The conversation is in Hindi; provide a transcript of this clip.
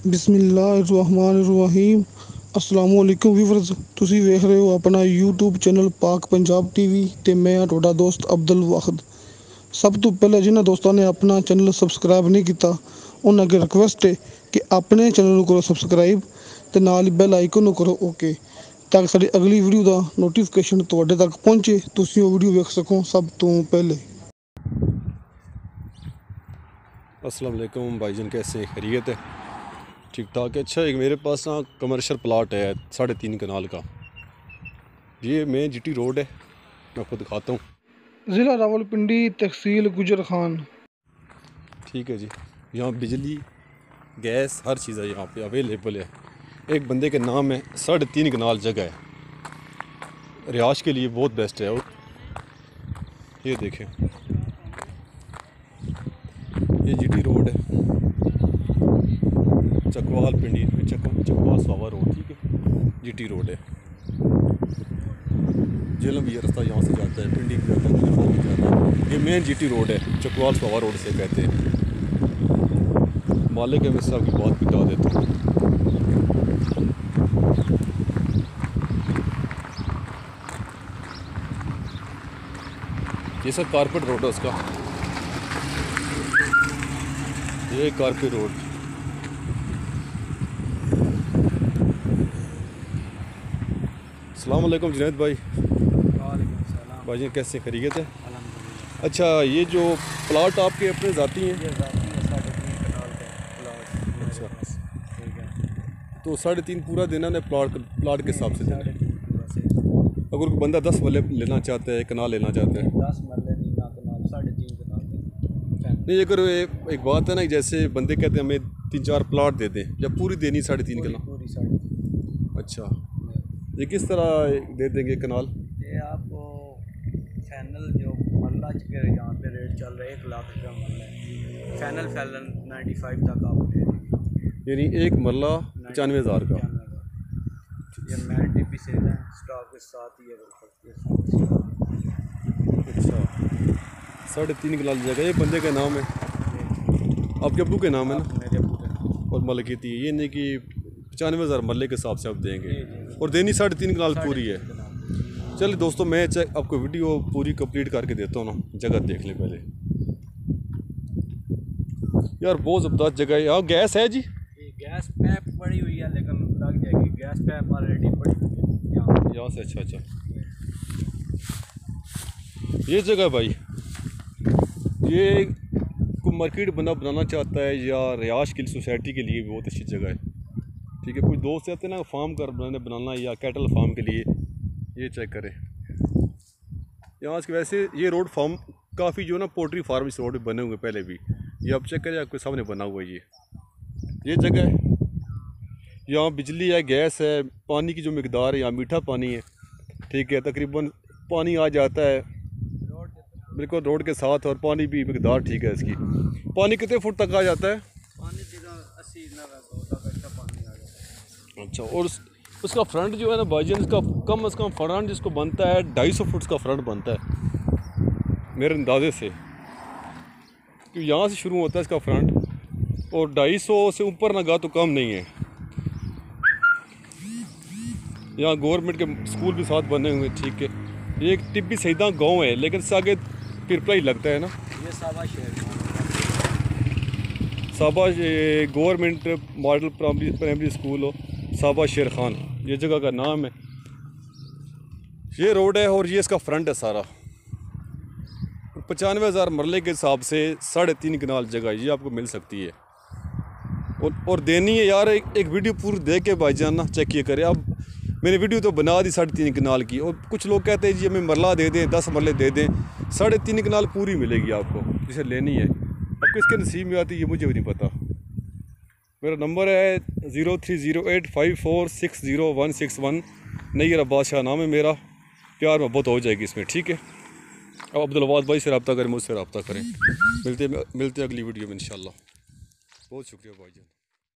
बिस्मिल्लाहिर्रहमानिर्रहीम। अस्सलामु अलैकुम व्यूअर्स, ਤੁਸੀਂ ਵੇਖ ਰਹੇ ਹੋ ਆਪਣਾ YouTube ਚੈਨਲ ਪਾਕ ਪੰਜਾਬ ਟੀਵੀ ਤੇ ਮੈਂ ਹਾਂ ਤੁਹਾਡਾ ਦੋਸਤ ਅਬਦੁਲ ਵਾਹਿਦ। ਸਭ ਤੋਂ ਪਹਿਲਾਂ ਜਿਨ੍ਹਾਂ ਦੋਸਤਾਂ ਨੇ ਆਪਣਾ ਚੈਨਲ ਸਬਸਕ੍ਰਾਈਬ ਨਹੀਂ ਕੀਤਾ ਉਹਨਾਂ ਅੱਗੇ ਰਿਕੁਐਸਟ ਹੈ ਕਿ ਆਪਣੇ ਚੈਨਲ ਨੂੰ ਕਰੋ ਸਬਸਕ੍ਰਾਈਬ ਤੇ ਨਾਲ ਹੀ ਬੈਲ ਆਈਕਨ ਨੂੰ ਕਰੋ ਓਕੇ, ਤਾਂ ਕਿ ਸਾਡੀ ਅਗਲੀ ਵੀਡੀਓ ਦਾ ਨੋਟੀਫਿਕੇਸ਼ਨ ਤੁਹਾਡੇ ਤੱਕ ਪਹੁੰਚੇ, ਤੁਸੀਂ ਉਹ ਵੀਡੀਓ ਵੇਖ ਸਕੋ सब तो पहले। अस्सलाम वालेकुम भाईजान, कैसे हैं? खैरियत है? ठीक ठाक है। अच्छा, एक मेरे पास ना कमर्शियल प्लाट है 3.5 कनाल का। ये मेन जीटी रोड है, मैं आपको दिखाता हूँ। ज़िला रावलपिंडी, तहसील गुजर खान। ठीक है जी, यहाँ बिजली गैस हर चीज़ है यहाँ पे अवेलेबल है। एक बंदे के नाम है, 3.5 कनाल जगह है, रिहाश के लिए बहुत बेस्ट है। और ये देखें, ये जीटी रोड है, चकवाल पिंडी चकवाल सावा रोड, ठीक है, जीटी रोड है। जेलम ये रास्ता यहाँ से जाता है, पिंडी भी जाता है, भी जाता है। ये मेन जीटी रोड है, चकवाल सावा रोड से कहते हैं। मालिक है, मैं साहब की बात बता देता हूँ। ये सर कारपेट रोड है उसका, ये कारपेट रोड। अस्सलाम वालेकुम जुनैद भाई। वालेकुम सलाम भाई जी, कैसे खैरियत है? अल्हम्दुलिल्लाह। अच्छा, ये जो प्लाट आपके अपने ज़ाती हैं? ये ज़ाती है 3.5 कनाल का प्लॉट मेरे अच्छा। पास, ठीक है। तो 3.5 पूरा देना है प्लाट के हिसाब से देना है। 3.5 पूरा से अगर कोई बंदा 10 मरले लेना चाहता है, कनाल लेना चाहता है? 10 मरले नीला कनाल 3.5 कनाल का। नहीं, अगर एक बात है ना, जैसे बंदे कहते हैं हमें 3-4 प्लाट दे दें, जब पूरी देनी 3.5 कनाल। पूरी 3.5। अच्छा, ये किस तरह दे देंगे कनाल? ये आपको फैनल जो मरला के यहाँ पे रेट चल रहा है 1 लाख रुपया मरला, फैनल 95 तक आपको दे देंगे। यानी एक मरला 95,000 का। ये मैट टीपी से है, स्टॉक के साथ ही है बिल्कुल। अच्छा, 3.5 कनाल जगह, ये बंदे का नाम है, आपके अब्बू के नाम है ना? मेरे अब्बू का। और मलकियत ये नहीं कि 95,000 मरले के हिसाब से आप देंगे, और देनी 3.5 कनाल पूरी है। चलिए दोस्तों, मैं आपको वीडियो पूरी कंप्लीट करके देता हूँ ना, जगह देख लें पहले। यार बहुत ज़बरदस्त जगह है। यहाँ गैस है जी? ये गैस पैप पड़ी हुई है, लेकिन लग जाएगी, गैस पैप ऑलरेडी पड़ी हुई है यहाँ से। अच्छा, ये जगह भाई, ये कोई मार्केट बनाना चाहता है या रिहाश की सोसाइटी के लिए बहुत अच्छी जगह है, ठीक है। कोई दोस्त चाहते हैं ना फार्म बनाना या कैटल फार्म के लिए, ये चेक करें। यहाँ से वैसे ये रोड फार्म काफ़ी जो ना पोल्ट्री फार्म इस रोड पे बने हुए पहले भी, ये आप चेक करें, आपके सामने बना हुआ है ये जगह है। यहाँ बिजली है, गैस है, पानी की जो मिकदार है, यहाँ मीठा पानी है, ठीक है। तकरीबन पानी आ जाता है बिल्कुल रोड के साथ, और पानी भी मिकदार ठीक है इसकी। पानी कितने फुट तक आ जाता है? पानी 80-90 तक पानी आ जाता है। अच्छा, और उसका फ्रंट जो है ना भाईजान, इसका कम से कम फ्रंट जिसको बनता है 250 फुट का फ्रंट बनता है मेरे अंदाजे से, क्योंकि यहाँ से शुरू होता है इसका फ्रंट, और 250 से ऊपर ना गा तो कम नहीं है। यहाँ गवर्नमेंट के स्कूल भी साथ बने हुए, ठीक है। ये एक टिब्बी सईदा गांव है, लेकिन इससे आगे पिरपला ही लगता है ना। ये साबा शहर साबा गवर्नमेंट मॉडल प्राइमरी स्कूल हो, साबा शेर खान ये जगह का नाम है। ये रोड है और ये इसका फ्रंट है सारा। 95,000 मरले के हिसाब से 3.5 कनाल जगह ये आपको मिल सकती है, और देनी है यार। एक वीडियो पूरी देख के भाईजान ना चेक किए करें। अब मैंने वीडियो तो बना दी 3.5 कनाल की, और कुछ लोग कहते हैं जी हमें मरला दे दें, 10 मरले दे दें। 3.5 कनाल पूरी मिलेगी आपको, जिसे लेनी है। अब किसके नसीब में आती है ये मुझे भी नहीं पता। मेरा नंबर है 030854606161। नैयर अब्बास शाह नाम है मेरा। प्यार मोहब्बत हो जाएगी इसमें, ठीक है। अब अब्दुल वाहिद भाई से रब्ता करें, मुझसे रब्ता करें। मिलते अगली वीडियो में इंशाल्लाह। बहुत शुक्रिया भाईजान।